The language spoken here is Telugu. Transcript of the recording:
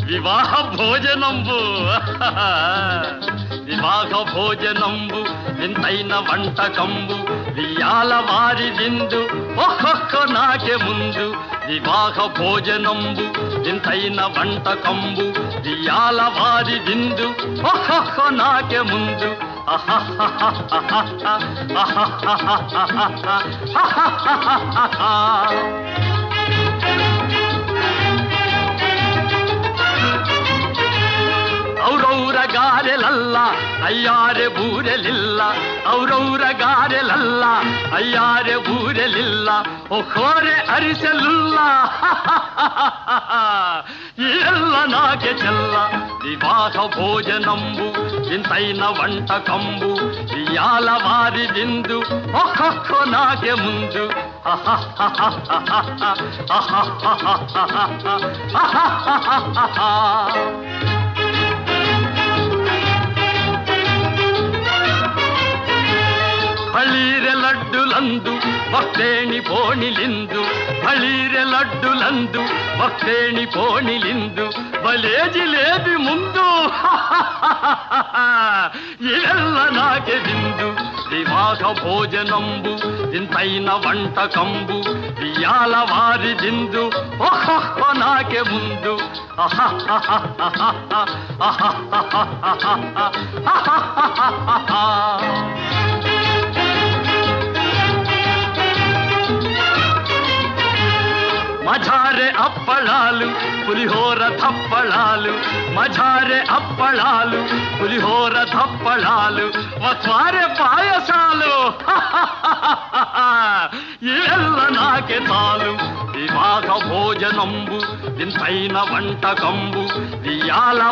వివాహ భోజనంబు వివాహ భోజనంబు వింతైన వంటకంబు వియాల వారి విందు ఒక్కొక్క నాకే ముందు వివాహ భోజనంబు వింతైన వంటకంబు వియాల వారి విందు ఒక్కొక్క నాకే ముందు ಔರೌರ ಗಾರೆಲಲ್ಲ ಅಯ್ಯಾರೆ ಬೂರೆಲಿಲ್ಲ ಔರೌರ ಗಾರೆಲಲ್ಲ ಅಯ್ಯಾರೆ ಬೂರೆಲಿಲ್ಲ ಒಖೋರೆ ಅರಿಸಲಿಲ್ಲ ಎಲ್ಲ ನಾಕೆ ಚೆಲ್ಲ ವಿವಾಹ ಭೋಜನಂಬು ಇಂತೈನ వంటకంబు వియాల వారి విందు ఒక్కొక్క నాకే ముందు ಬಳೀರೆ ಲಡ್ಡುಲಂದು ಭಕ್ತೇಣಿ ಪೋಣಿಲಿಂದು ಬಳೀರೆ ಲಡ್ಡುಲಂದು ಭಕ್ತೇಣಿ ಪೋಣಿಲಿಂದು ಬಲೇ ಜಿಲೇಬಿ ಮುಂದು ಇವೆಲ್ಲ ನಾಕೆ ಬಿಂದು ವಿವಾಹ ಭೋಜನಂಬು ಇಂತೈನ వంటకంబు వియాల వారి దిందు ఒక్కొక్క నాకే ముందు మజారే అప్పళాలు పులిహోర థప్పళాలు మజారే అప్పళాలు పులిహోర థప్పళాలు మత్వారే పాయసాలు ఇವೆಲ್ಲ నాకే చాలు వివాహ భోజనంబు ఇంతైన వంటకంబు వియాల